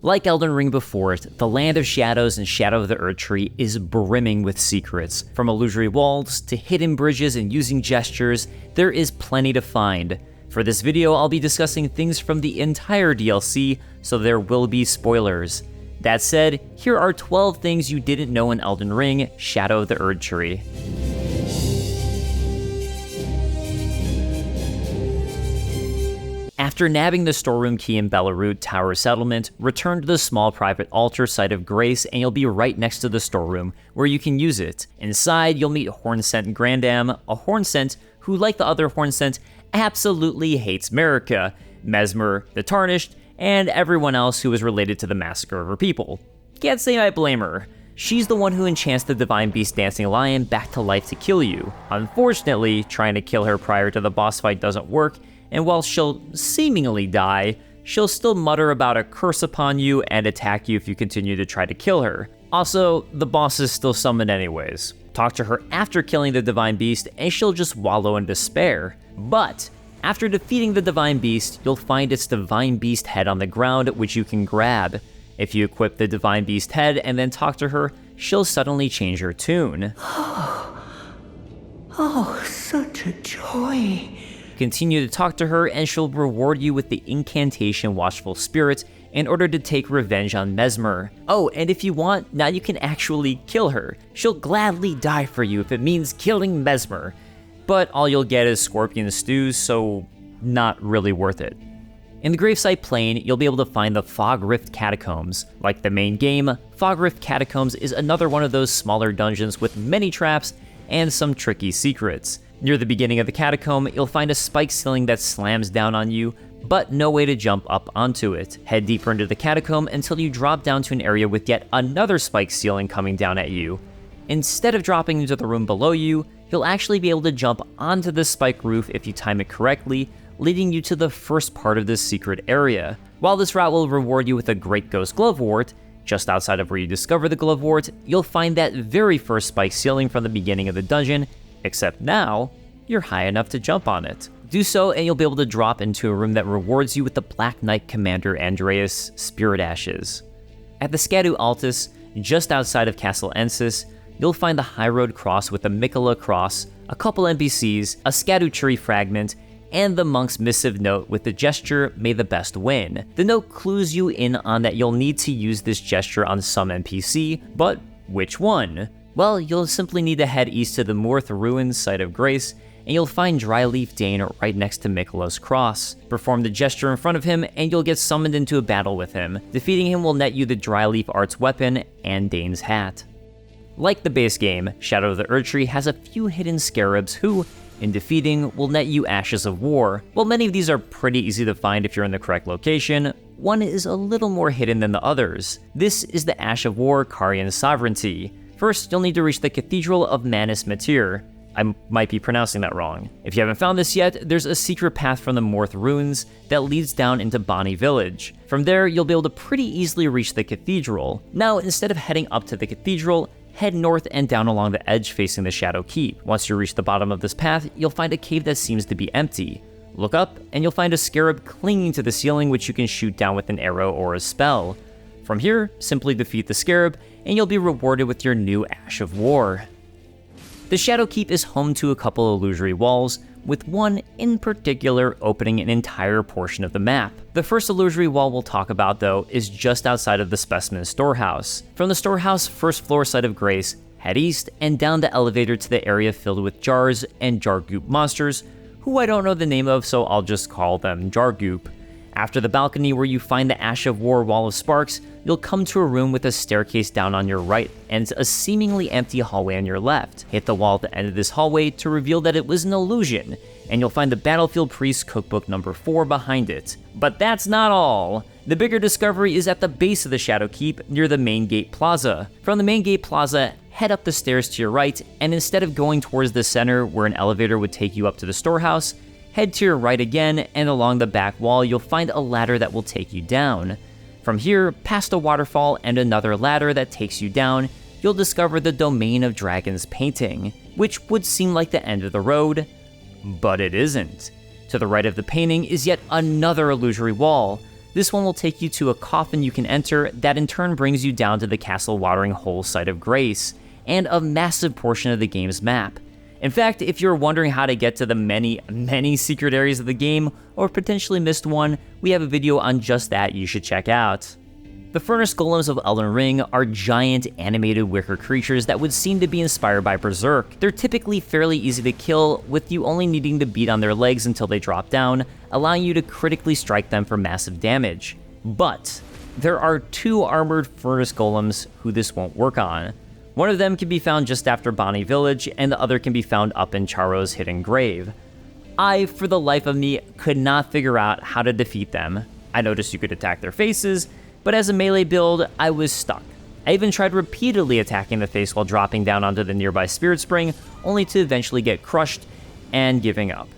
Like Elden Ring before it, the Land of Shadows and Shadow of the Erdtree is brimming with secrets. From illusory walls to hidden bridges and using gestures, there is plenty to find. For this video, I'll be discussing things from the entire DLC, so there will be spoilers. That said, here are 12 things you didn't know in Elden Ring: Shadow of the Erdtree. After nabbing the storeroom key in Belarut Tower Settlement, return to the small private altar site of Grace and you'll be right next to the storeroom, where you can use it. Inside, you'll meet Hornsent Grandam, a Hornsent who, like the other Hornsent, absolutely hates Marika, Messmer, the Tarnished, and everyone else who is related to the massacre of her people. Can't say I blame her. She's the one who enchants the Divine Beast Dancing Lion back to life to kill you. Unfortunately, trying to kill her prior to the boss fight doesn't work, and while she'll seemingly die, she'll still mutter about a curse upon you and attack you if you continue to try to kill her. Also, the boss is still summoned anyways. Talk to her after killing the Divine Beast and she'll just wallow in despair. But after defeating the Divine Beast, you'll find its Divine Beast head on the ground, which you can grab. If you equip the Divine Beast head and then talk to her, she'll suddenly change her tune. Oh, such a joy. Continue to talk to her and she'll reward you with the incantation Watchful Spirit in order to take revenge on Messmer. Oh, and if you want, now you can actually kill her. She'll gladly die for you if it means killing Messmer. But all you'll get is scorpion stews, so not really worth it. In the Gravesite Plain, you'll be able to find the Fog Rift Catacombs. Like the main game, Fog Rift Catacombs is another one of those smaller dungeons with many traps and some tricky secrets. Near the beginning of the catacomb, you'll find a spike ceiling that slams down on you, but no way to jump up onto it. Head deeper into the catacomb until you drop down to an area with yet another spike ceiling coming down at you. Instead of dropping into the room below you, you'll actually be able to jump onto the spike roof if you time it correctly, leading you to the first part of this secret area. While this route will reward you with a Great Ghost Glovewort, just outside of where you discover the Glovewort, you'll find that very first spike ceiling from the beginning of the dungeon, except now, you're high enough to jump on it. Do so and you'll be able to drop into a room that rewards you with the Black Knight Commander Andreas' Spirit Ashes. At the Scadu Altus, just outside of Castle Ensis, you'll find the High Road Cross with the Miquella Cross, a couple NPCs, a Scadu Tree fragment, and the Monk's Missive Note with the gesture, "May the Best Win." The note clues you in on that you'll need to use this gesture on some NPC, but which one? Well, you'll simply need to head east to the Morth Ruins site of Grace, and you'll find Dry Leaf Dane right next to Miquella's Cross. Perform the gesture in front of him, and you'll get summoned into a battle with him. Defeating him will net you the Dry Leaf Art's weapon and Dane's hat. Like the base game, Shadow of the Erdtree has a few hidden scarabs who, in defeating, will net you Ashes of War. While many of these are pretty easy to find if you're in the correct location, one is a little more hidden than the others. This is the Ash of War Carian Sovereignty. First, you'll need to reach the Cathedral of Manus Matir. I might be pronouncing that wrong. If you haven't found this yet, there's a secret path from the Morth Ruins that leads down into Bonnie Village. From there, you'll be able to pretty easily reach the cathedral. Now, instead of heading up to the cathedral, head north and down along the edge facing the Shadow Keep. Once you reach the bottom of this path, you'll find a cave that seems to be empty. Look up, and you'll find a scarab clinging to the ceiling which you can shoot down with an arrow or a spell. From here, simply defeat the scarab, and you'll be rewarded with your new Ash of War. The Shadow Keep is home to a couple illusory walls, with one in particular opening an entire portion of the map. The first illusory wall we'll talk about, though, is just outside of the Specimen Storehouse. From the Storehouse first floor site of Grace, head east and down the elevator to the area filled with jars and Jargoop monsters, who I don't know the name of, so I'll just call them Jargoop. After the balcony where you find the Ash of War Wall of Sparks, you'll come to a room with a staircase down on your right and a seemingly empty hallway on your left. Hit the wall at the end of this hallway to reveal that it was an illusion, and you'll find the Battlefield Priest Cookbook number 4 behind it. But that's not all. The bigger discovery is at the base of the Shadow Keep near the Main Gate Plaza. From the Main Gate Plaza, head up the stairs to your right, and instead of going towards the center where an elevator would take you up to the storehouse, head to your right again, and along the back wall you'll find a ladder that will take you down. From here, past a waterfall and another ladder that takes you down, you'll discover the Domain of Dragons painting, which would seem like the end of the road, but it isn't. To the right of the painting is yet another illusory wall. This one will take you to a coffin you can enter that in turn brings you down to the Castle Watering Hole Site of Grace, and a massive portion of the game's map. In fact, if you're wondering how to get to the many secret areas of the game, or potentially missed one, we have a video on just that you should check out. The Furnace Golems of Elden Ring are giant animated wicker creatures that would seem to be inspired by Berserk. They're typically fairly easy to kill, with you only needing to beat on their legs until they drop down, allowing you to critically strike them for massive damage. But there are 2 armored Furnace Golems who this won't work on. One of them can be found just after Bonnie Village, and the other can be found up in Charo's hidden grave. I, for the life of me, could not figure out how to defeat them. I noticed you could attack their faces, but as a melee build, I was stuck. I even tried repeatedly attacking the face while dropping down onto the nearby Spirit Spring, only to eventually get crushed and giving up.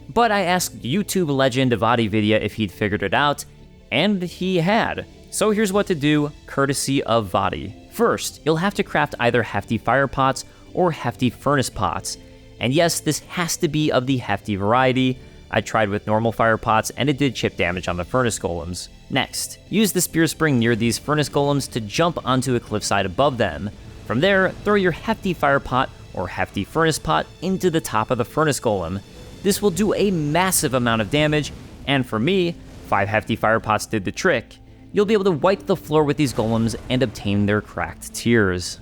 But I asked YouTube legend VaatiVidya if he'd figured it out, and he had. So here's what to do, courtesy of Vaati. First, you'll have to craft either hefty fire pots or hefty furnace pots. And yes, this has to be of the hefty variety. I tried with normal fire pots and it did chip damage on the furnace golems. Next, use the spear spring near these furnace golems to jump onto a cliffside above them. From there, throw your hefty fire pot or hefty furnace pot into the top of the furnace golem. This will do a massive amount of damage, and for me, 5 hefty fire pots did the trick. You'll be able to wipe the floor with these golems and obtain their cracked tears.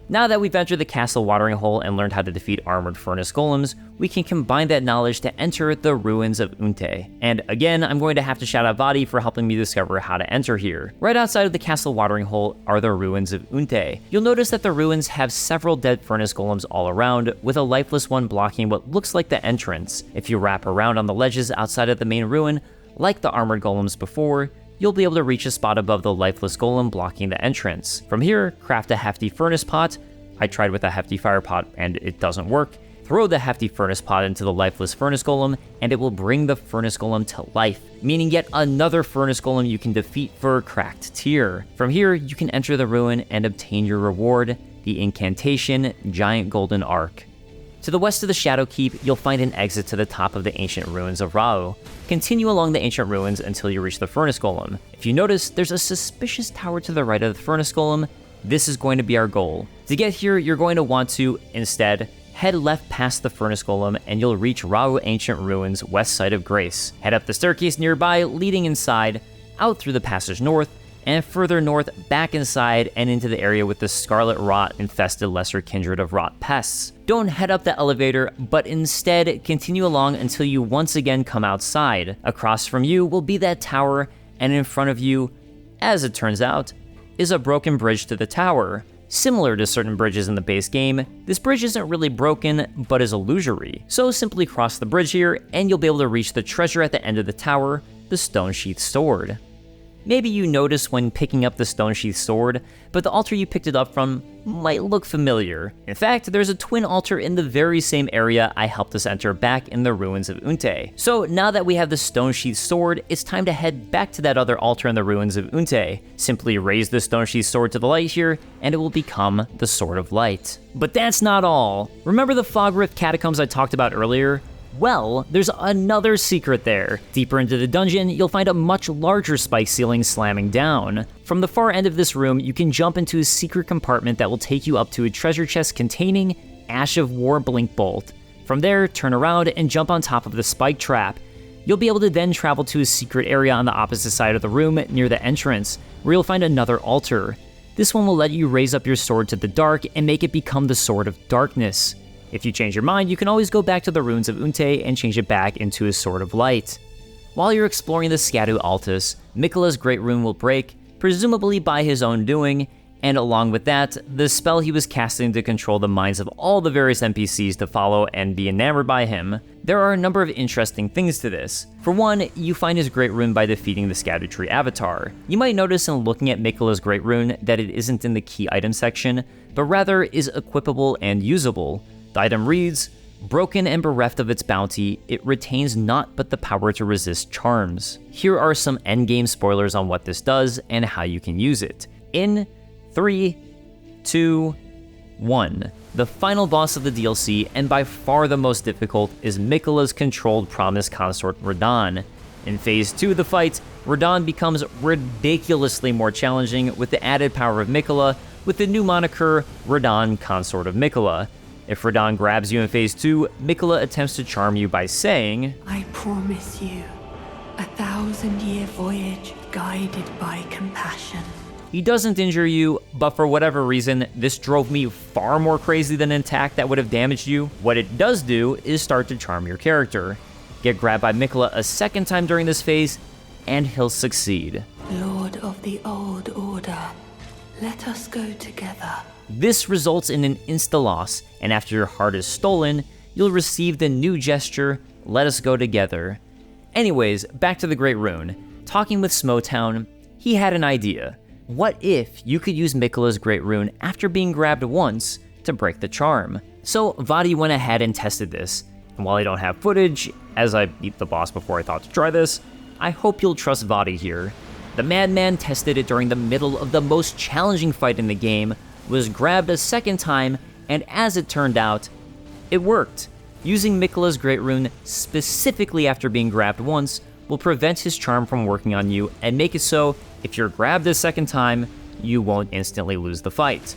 Now that we've entered the Castle Watering Hole and learned how to defeat armored furnace golems, we can combine that knowledge to enter the ruins of Unte. And again, I'm going to have to shout out Vaati for helping me discover how to enter here. Right outside of the Castle Watering Hole are the ruins of Unte. You'll notice that the ruins have several dead furnace golems all around, with a lifeless one blocking what looks like the entrance. If you wrap around on the ledges outside of the main ruin, like the armored golems before, you'll be able to reach a spot above the lifeless golem blocking the entrance. From here, craft a hefty furnace pot. I tried with a hefty fire pot and it doesn't work. Throw the hefty furnace pot into the lifeless furnace golem and it will bring the furnace golem to life, meaning yet another furnace golem you can defeat for a cracked tear. From here, you can enter the ruin and obtain your reward, the incantation Giant Golden Arc. To the west of the Shadow Keep, you'll find an exit to the top of the ancient ruins of Rao. Continue along the ancient ruins until you reach the furnace golem. If you notice, there's a suspicious tower to the right of the furnace golem. This is going to be our goal. To get here, you're going to want to, instead, head left past the furnace golem and you'll reach Rao Ancient Ruins west side of Grace. Head up the staircase nearby, leading inside, out through the passage north, and further north back inside and into the area with the scarlet rot infested lesser kindred of rot pests. Don't head up the elevator, but instead continue along until you once again come outside. Across from you will be that tower, and in front of you, as it turns out, is a broken bridge to the tower. Similar to certain bridges in the base game, this bridge isn't really broken, but is illusory. So simply cross the bridge here, and you'll be able to reach the treasure at the end of the tower, the Stone-Sheathed Sword. Maybe you noticed when picking up the Stone-Sheathed Sword, but the altar you picked it up from might look familiar. In fact, there's a twin altar in the very same area I helped us enter back in the ruins of Unte. So now that we have the Stone-Sheathed Sword, it's time to head back to that other altar in the ruins of Unte. Simply raise the Stone-Sheathed Sword to the light here, and it will become the Sword of Light. But that's not all. Remember the Rift Catacombs I talked about earlier? Well, there's another secret there. Deeper into the dungeon, you'll find a much larger spike ceiling slamming down. From the far end of this room, you can jump into a secret compartment that will take you up to a treasure chest containing Ash of War Blink Bolt. From there, turn around and jump on top of the spike trap. You'll be able to then travel to a secret area on the opposite side of the room near the entrance, where you'll find another altar. This one will let you raise up your sword to the dark and make it become the Sword of Darkness. If you change your mind, you can always go back to the ruins of Unte and change it back into a Sword of Light. While you're exploring the Scadu Altus, Miquella's Great Rune will break, presumably by his own doing, and along with that, the spell he was casting to control the minds of all the various NPCs to follow and be enamored by him. There are a number of interesting things to this. For one, you find his Great Rune by defeating the Scadu Tree avatar. You might notice in looking at Miquella's Great Rune that it isn't in the key item section, but rather is equipable and usable. The item reads, "Broken and bereft of its bounty, it retains naught but the power to resist charms." Here are some endgame spoilers on what this does and how you can use it. In 3, 2, 1. The final boss of the DLC, and by far the most difficult, is Miquella's controlled promised consort Radahn. In Phase 2 of the fight, Radahn becomes ridiculously more challenging with the added power of Miquella, with the new moniker Radahn, Consort of Miquella. If Radahn grabs you in Phase 2, Miquella attempts to charm you by saying, I promise you, 1,000-year voyage guided by compassion. He doesn't injure you, but for whatever reason, this drove me far more crazy than an attack that would have damaged you. What it does do is start to charm your character. Get grabbed by Miquella a second time during this phase, and he'll succeed. Lord of the Old Order, let us go together. This results in an insta-loss, and after your heart is stolen, you'll receive the new gesture, let us go together. Anyways, back to the Great Rune. Talking with Smotown, he had an idea. What if you could use Miquella's Great Rune after being grabbed once to break the charm? So Vaati went ahead and tested this, and while I don't have footage, as I beat the boss before I thought to try this, I hope you'll trust Vaati here. The madman tested it during the middle of the most challenging fight in the game, was grabbed a second time, and as it turned out, it worked. Using Miquella's Great Rune specifically after being grabbed once will prevent his charm from working on you and make it so if you're grabbed a second time, you won't instantly lose the fight.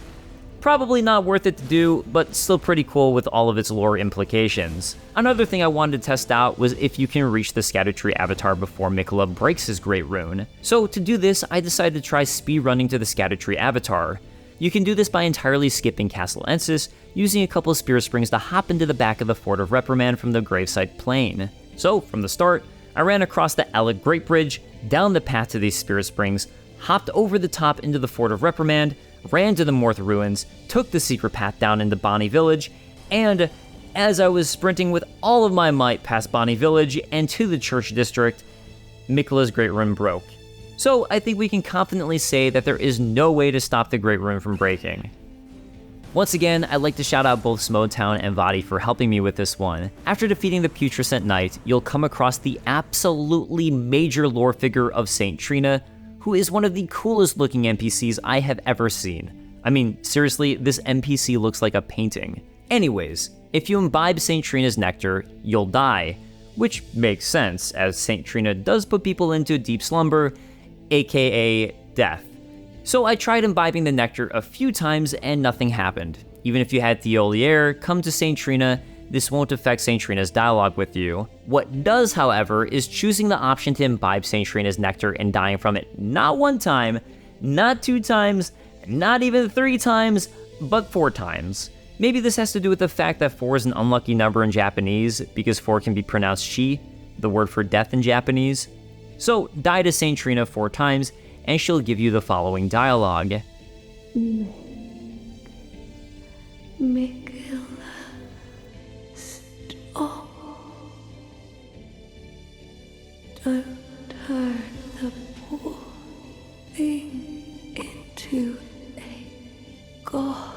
Probably not worth it to do, but still pretty cool with all of its lore implications. Another thing I wanted to test out was if you can reach the Erdtree avatar before Miquella breaks his Great Rune. So to do this, I decided to try speedrunning to the Erdtree avatar. You can do this by entirely skipping Castle Ensis, using a couple of Spirit Springs to hop into the back of the Fort of Reprimand from the Gravesite Plain. So, from the start, I ran across the Alec Great Bridge, down the path to these Spirit Springs, hopped over the top into the Fort of Reprimand, ran to the Morth Ruins, took the secret path down into Bonnie Village, and as I was sprinting with all of my might past Bonnie Village and to the Church District, Miquella's Great Rune broke. So I think we can confidently say that there is no way to stop the Great Rune from breaking. Once again, I'd like to shout out both Smotown and Vaati for helping me with this one. After defeating the Putrescent Knight, you'll come across the absolutely major lore figure of Saint Trina, who is one of the coolest looking NPCs I have ever seen. I mean, seriously, this NPC looks like a painting. Anyways, if you imbibe Saint Trina's nectar, you'll die, which makes sense, as Saint Trina does put people into deep slumber, aka death. So I tried imbibing the nectar a few times and nothing happened. Even if you had Thiolier come to Saint Trina, this won't affect Saint Trina's dialogue with you. What does, however, is choosing the option to imbibe Saint Trina's nectar and dying from it not one time, not two times, not even three times, but 4 times. Maybe this has to do with the fact that 4 is an unlucky number in Japanese, because 4 can be pronounced shi, the word for death in Japanese. So die to Saint Trina 4 times, and she'll give you the following dialogue. Miquella, stop. Don't turn the poor thing into a god.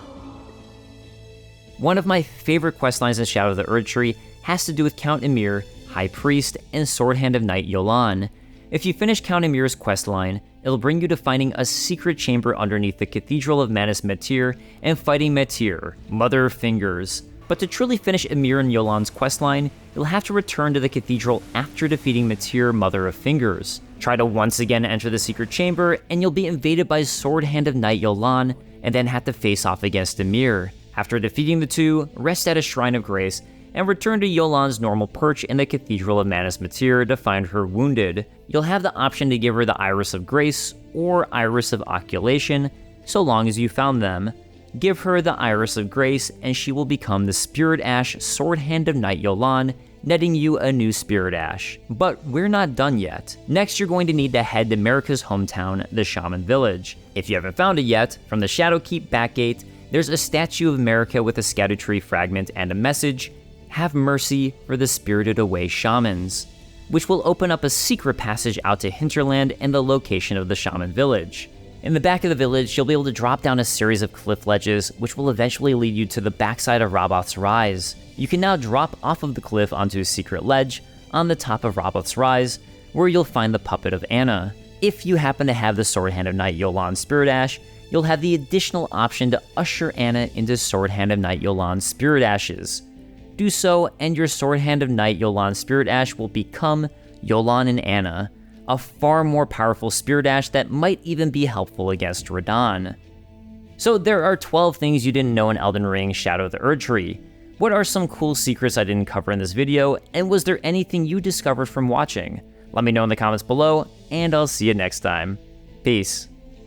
One of my favorite questlines in Shadow of the Erdtree has to do with Count Emhyr, High Priest, and Sword Hand of Night Jolan. If you finish Count Emhyr's questline, it'll bring you to finding a secret chamber underneath the Cathedral of Manus Metyr and fighting Metyr, Mother of Fingers. But to truly finish Emhyr and Yolan's questline, you'll have to return to the cathedral after defeating Metyr, Mother of Fingers. Try to once again enter the secret chamber, and you'll be invaded by Sword Hand of Night Jolan, and then have to face off against Emhyr. After defeating the two, rest at a Shrine of Grace, and return to Yolan's normal perch in the Cathedral of Manus Metyr to find her wounded. You'll have the option to give her the Iris of Grace or Iris of Oculation, so long as you found them. Give her the Iris of Grace and she will become the Spirit Ash Sword Hand of Night Jolan, netting you a new Spirit Ash. But we're not done yet. Next, you're going to need to head to Marika's hometown, the Shaman Village. If you haven't found it yet, from the Shadowkeep back gate, there's a statue of Marika with a Erdtree fragment and a message, "Have mercy for the spirited away shamans," which will open up a secret passage out to Hinterland and the location of the Shaman Village. In the back of the village, you'll be able to drop down a series of cliff ledges, which will eventually lead you to the backside of Roboth's Rise. You can now drop off of the cliff onto a secret ledge on the top of Roboth's Rise, where you'll find the puppet of Anna. If you happen to have the Sword Hand of Night Jolan Spirit Ash, you'll have the additional option to usher Anna into Sword Hand of Night Jolan Spirit Ashes. Do so, and your Sword Hand of Night Jolan Spirit Ash will become Jolan and Anna, a far more powerful Spear Dash that might even be helpful against Radahn. So there are 12 things you didn't know in Elden Ring Shadow of the Erdtree. What are some cool secrets I didn't cover in this video, and was there anything you discovered from watching? Let me know in the comments below, and I'll see you next time. Peace.